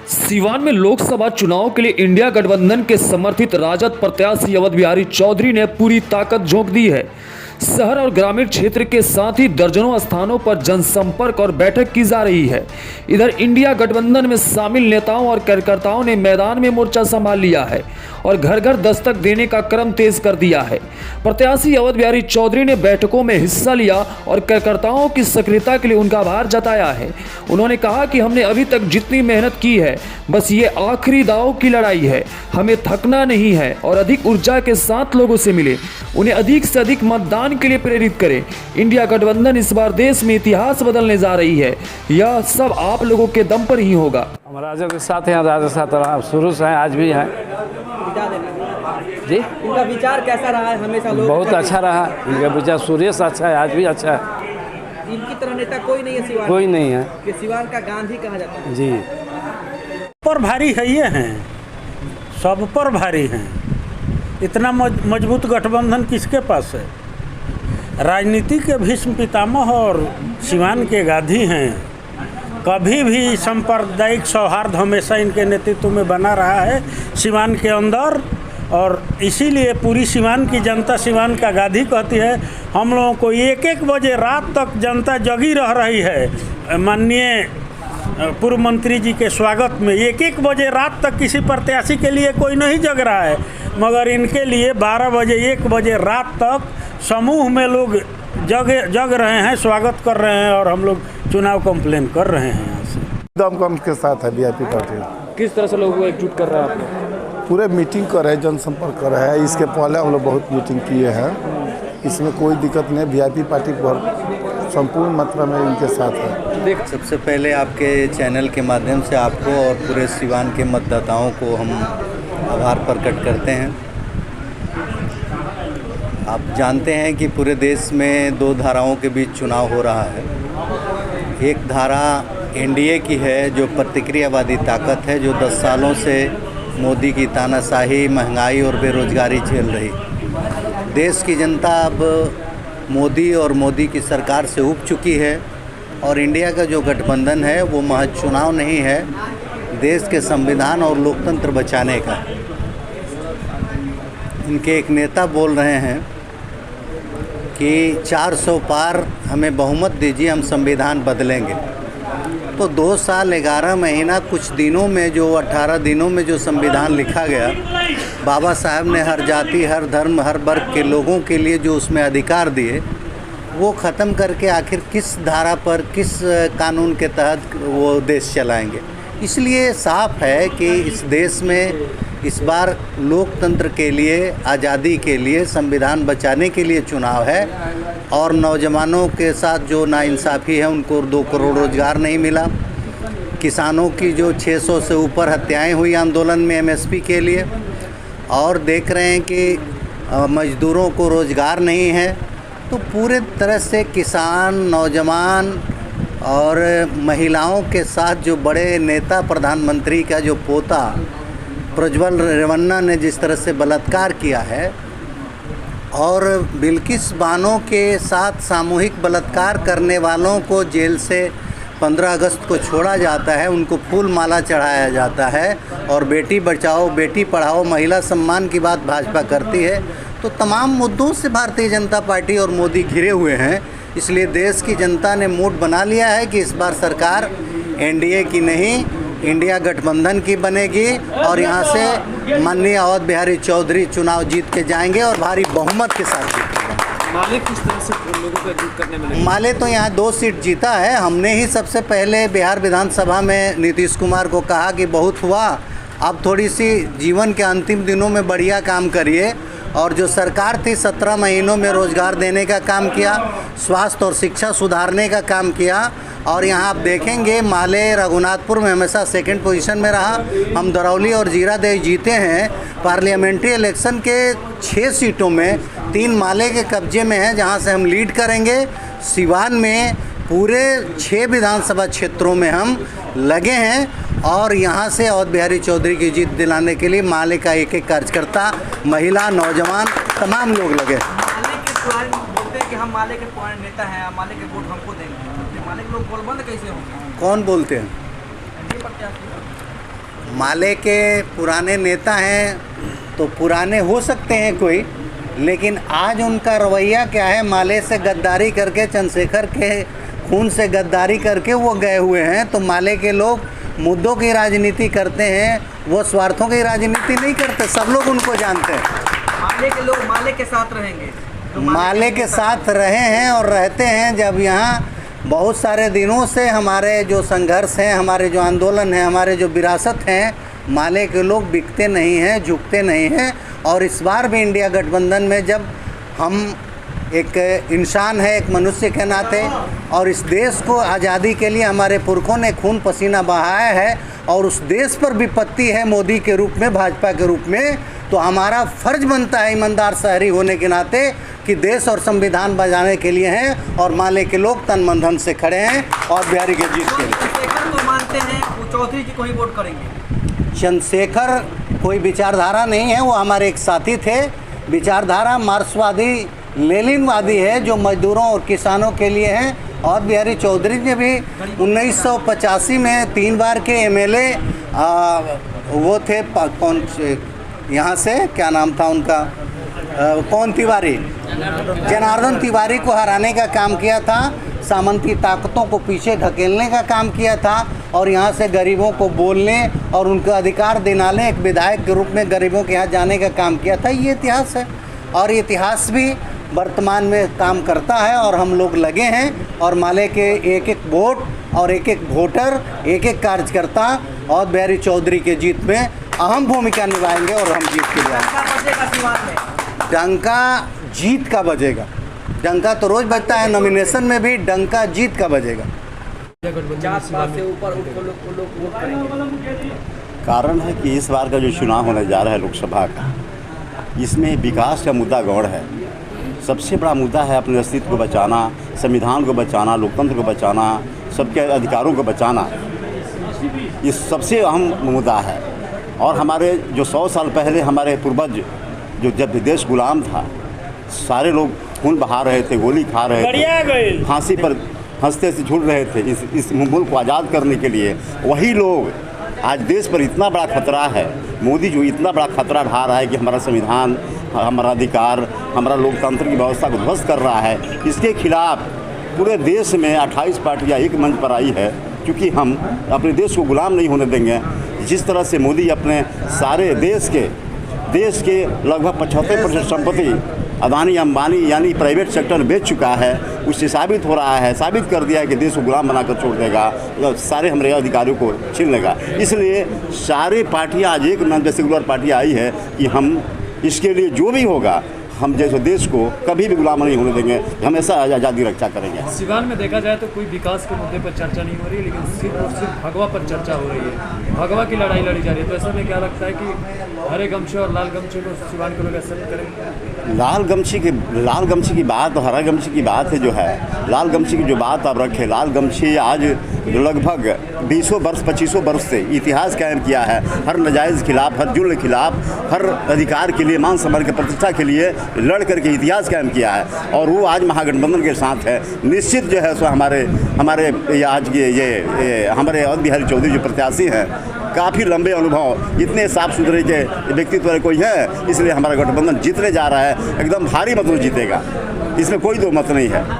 सीवान में लोकसभा चुनाव के लिए इंडिया गठबंधन के समर्थित राजद प्रत्याशी अवध बिहारी चौधरी ने पूरी ताकत झोंक दी है। शहर और ग्रामीण क्षेत्र के साथ ही दर्जनों स्थानों पर जनसंपर्क और बैठक की जा रही है। इधर इंडिया गठबंधन में शामिल नेताओं और कार्यकर्ताओं ने मैदान में मोर्चा संभाल लिया है और घर घर दस्तक देने का क्रम तेज कर दिया है। प्रत्याशी अवध बिहारी चौधरी ने बैठकों में हिस्सा लिया और कार्यकर्ताओं की सक्रियता के लिए उनका आभार जताया है। उन्होंने कहा कि हमने अभी तक जितनी मेहनत की है, बस ये आखिरी दांव की लड़ाई है। हमें थकना नहीं है और अधिक ऊर्जा के साथ लोगों से मिले, उन्हें अधिक से अधिक मतदान के लिए प्रेरित करें। इंडिया गठबंधन इस बार देश में इतिहास बदलने जा रही है। यह सब आप लोगों के दम पर ही होगा। हम राजद के साथ हैं, राजद के साथ रहा शुरू से हैं, आज भी हैं जी। इनका विचार कैसा रहा है? हमेशा लोग बहुत अच्छा रहा। इनका विचार शुरू से अच्छा है, आज भी अच्छा है। इनकी तरह नेता कोई नहीं है सिवान, कोई नहीं है कि सिवान का गांधी कहा जाता है जी। पर भारी है, ये हैं सब पर भारी हैं। इतना मजबूत गठबंधन किसके पास है? राजनीति के भीष्म पितामह और सिवान के गांधी हैं। कभी भी सांप्रदायिक सौहार्द हमेशा इनके नेतृत्व में बना रहा है सिवान के अंदर, और इसीलिए पूरी सिवान की जनता सिवान का गांधी कहती है। हम लोगों को एक एक बजे रात तक जनता जगी रह रही है माननीय पूर्व मंत्री जी के स्वागत में। एक एक बजे रात तक किसी प्रत्याशी के लिए कोई नहीं जग रहा है, मगर इनके लिए 12 बजे 1 बजे रात तक समूह में लोग जग रहे हैं, स्वागत कर रहे हैं, और हम लोग चुनाव कंप्लेन कर रहे हैं। यहाँ से दमकम के साथ है वीआईपी पार्टी। किस तरह से लोगों को एकजुट कर रहे हैं आप? पूरे मीटिंग कर रहे हैं, जनसंपर्क कर रहे हैं। इसके पहले हम लोग बहुत मीटिंग किए हैं, इसमें कोई दिक्कत नहीं। वीआईपी पार्टी बहुत संपूर्ण मात्रा में इनके साथ है। सबसे पहले आपके चैनल के माध्यम से आपको और पूरे सिवान के मतदाताओं को हम आभार प्रकट करते हैं। आप जानते हैं कि पूरे देश में 2 धाराओं के बीच चुनाव हो रहा है। एक धारा एनडीए की है, जो प्रतिक्रियावादी ताकत है, जो 10 सालों से मोदी की तानाशाही, महंगाई और बेरोजगारी झेल रही। देश की जनता अब मोदी और मोदी की सरकार से ऊब चुकी है, और इंडिया का जो गठबंधन है वो महज चुनाव नहीं है, देश के संविधान और लोकतंत्र बचाने का। इनके एक नेता बोल रहे हैं कि 400 पार हमें बहुमत दीजिए, हम संविधान बदलेंगे। तो 2 साल 11 महीना कुछ दिनों में, जो 18 दिनों में जो संविधान लिखा गया, बाबा साहब ने हर जाति, हर धर्म, हर वर्ग के लोगों के लिए जो उसमें अधिकार दिए, वो ख़त्म करके आखिर किस धारा पर, किस कानून के तहत वो देश चलाएंगे। इसलिए साफ है कि इस देश में इस बार लोकतंत्र के लिए, आज़ादी के लिए, संविधान बचाने के लिए चुनाव है। और नौजवानों के साथ जो नाइंसाफ़ी है, उनको 2 करोड़ रोज़गार नहीं मिला। किसानों की जो 600 से ऊपर हत्याएं हुई आंदोलन में एमएसपी के लिए, और देख रहे हैं कि मज़दूरों को रोज़गार नहीं है। तो पूरे तरह से किसान, नौजवान और महिलाओं के साथ जो बड़े नेता, प्रधानमंत्री का जो पोता प्रज्वल रेवन्ना ने जिस तरह से बलात्कार किया है, और बिल्किस बानो के साथ सामूहिक बलात्कार करने वालों को जेल से 15 अगस्त को छोड़ा जाता है, उनको फूल माला चढ़ाया जाता है, और बेटी बचाओ बेटी पढ़ाओ, महिला सम्मान की बात भाजपा करती है। तो तमाम मुद्दों से भारतीय जनता पार्टी और मोदी घिरे हुए हैं। इसलिए देश की जनता ने मूड बना लिया है कि इस बार सरकार एनडीए की नहीं, इंडिया गठबंधन की बनेगी, और यहाँ से माननीय अवध बिहारी चौधरी चुनाव जीत के जाएंगे और भारी बहुमत के साथ जीतेंगे। माले किस तरह से लोगों को एकजुट करने में लगे? माले तो यहाँ 2 सीट जीता है। हमने ही सबसे पहले बिहार विधानसभा में नीतीश कुमार को कहा कि बहुत हुआ, अब थोड़ी सी जीवन के अंतिम दिनों में बढ़िया काम करिए। और जो सरकार थी 17 महीनों में रोज़गार देने का काम किया, स्वास्थ्य और शिक्षा सुधारने का काम किया। और यहाँ आप देखेंगे माले रघुनाथपुर में हमेशा 2nd पोजीशन में रहा। हम दरौली और जीरादेव जीते हैं। पार्लियामेंट्री इलेक्शन के 6 सीटों में 3 माले के कब्जे में हैं, जहाँ से हम लीड करेंगे। सिवान में पूरे 6 विधानसभा क्षेत्रों में हम लगे हैं, और यहाँ से अवध बिहारी चौधरी की जीत दिलाने के लिए माले का एक एक कार्यकर्ता, महिला, नौजवान, तमाम लोग लगे। माले के पुराने बोलते हैं कि हम माले के पुराने नेता हैं, माले के वोट हमको देंगे। माले के लोग गोलबंद कैसे होंगे? कौन बोलते हैं? माले के पुराने नेता हैं तो पुराने हो सकते हैं कोई, लेकिन आज उनका रवैया क्या है, माले से गद्दारी करके, चंद्रशेखर के खून से गद्दारी करके वो गए हुए हैं। तो माले के लोग मुद्दों की राजनीति करते हैं, वो स्वार्थों की राजनीति नहीं करते, सब लोग उनको जानते हैं। माले के लोग माले के साथ रहेंगे, तो माले के साथ रहे हैं और रहते हैं। जब यहाँ बहुत सारे दिनों से हमारे जो संघर्ष हैं, हमारे जो आंदोलन हैं, हमारे जो विरासत हैं, माले के लोग बिकते नहीं हैं, झुकते नहीं हैं। और इस बार भी इंडिया गठबंधन में जब हम एक इंसान है, एक मनुष्य के नाते, और इस देश को आज़ादी के लिए हमारे पुरखों ने खून पसीना बहाया है और उस देश पर विपत्ति है मोदी के रूप में, भाजपा के रूप में, तो हमारा फ़र्ज बनता है ईमानदार शहरी होने के नाते कि देश और संविधान बचाने के लिए हैं। और माले के लोग तन मन धन से खड़े हैं और बिहारी के जीत के लिए। चंद्रशेखर को मानते हैं, वो चौधरी जी को ही वोट करेंगे। चंद्रशेखर कोई विचारधारा नहीं है, वो हमारे एक साथी थे। विचारधारा मार्क्सवादी लेनिनवादी है, जो मजदूरों और किसानों के लिए है। और बिहारी चौधरी ने भी 1985 में 3 बार के एमएलए वो थे, कौन यहाँ से क्या नाम था उनका, कौन तिवारी, जनार्दन तिवारी को हराने का काम किया था, सामंती ताकतों को पीछे ढकेलने का काम किया था और यहाँ से गरीबों को बोलने और उनका अधिकार दिलाने, एक विधायक के रूप में गरीबों के यहाँ जाने का काम किया था। ये इतिहास है और ये इतिहास भी वर्तमान में काम करता है और हम लोग लगे हैं। और माले के एक एक वोट और एक एक वोटर, एक एक कार्यकर्ता और बिहारी चौधरी के जीत में अहम भूमिका निभाएंगे और हम जीत के लिए डंका जीत का बजेगा। डंका तो रोज़ बजता है, नॉमिनेशन में भी डंका जीत का बजेगा। कारण है कि इस बार का जो चुनाव होने जा रहा है लोकसभा का, इसमें विकास का मुद्दा गौड़ है। सबसे बड़ा मुद्दा है अपने अस्तित्व को बचाना, संविधान को बचाना, लोकतंत्र को बचाना, सबके अधिकारों को बचाना। ये सबसे अहम मुद्दा है। और हमारे जो 100 साल पहले हमारे पूर्वज जो जब देश गुलाम था, सारे लोग खून बहा रहे थे, गोली खा रहे थे, फांसी पर हंसते से झूल रहे थे इस मुल्क को आज़ाद करने के लिए। वही लोग आज देश पर इतना बड़ा खतरा है, मोदी जो इतना बड़ा खतरा ढा रहा है कि हमारा संविधान, हमारा अधिकार, हमारा लोकतंत्र की व्यवस्था को ध्वस्त कर रहा है, इसके खिलाफ पूरे देश में 28 पार्टियाँ एक मंच पर आई है, क्योंकि हम अपने देश को गुलाम नहीं होने देंगे। जिस तरह से मोदी अपने सारे देश के लगभग 75% संपत्ति अदानी अंबानी यानी प्राइवेट सेक्टर बेच चुका है, उससे साबित हो रहा है, साबित कर दिया है कि देश को गुलाम बनाकर छोड़ देगा, सारे हमारे अधिकारियों को छीन लेगा। इसलिए सारी पार्टियां आज एक मंच पे सेकुलर पार्टियां आई है कि हम इसके लिए जो भी होगा, हम जैसे देश को कभी भी गुलाम नहीं होने देंगे, हमेशा आज़ादी रक्षा करेंगे। सिवान में देखा जाए तो कोई विकास के मुद्दे पर चर्चा नहीं हो रही, लेकिन सिर्फ और सिर्फ भगवा पर चर्चा हो रही है। भगवा की लड़ाई लड़ी जा रही है। तो ऐसे में क्या लगता है कि हरे गमछे और लाल गमछे को सिवान के लोग एक्सेप्ट करेंगे? लाल गमछी की बात और हरा गमछी की बात है जो है, लाल गमछी की जो बात आप रखें, लाल गमछी आज लगभग 20 वर्ष 25 वर्ष से इतिहास कायम किया है। हर नाजायज़ खिलाफ, हर जुल्म खिलाफ, हर अधिकार के लिए, मान सम्मान की प्रतिष्ठा के लिए लड़ करके इतिहास कायम किया है और वो आज महागठबंधन के साथ है। निश्चित जो है सो हमारे आज के ये हमारे अवध बिहारी चौधरी जो प्रत्याशी हैं, काफ़ी लंबे अनुभव, इतने साफ सुथरे के व्यक्तित्व वाले कोई है, इसलिए हमारा गठबंधन जीतने जा रहा है। एकदम भारी मतों जीतेगा, इसमें कोई दो मत नहीं है।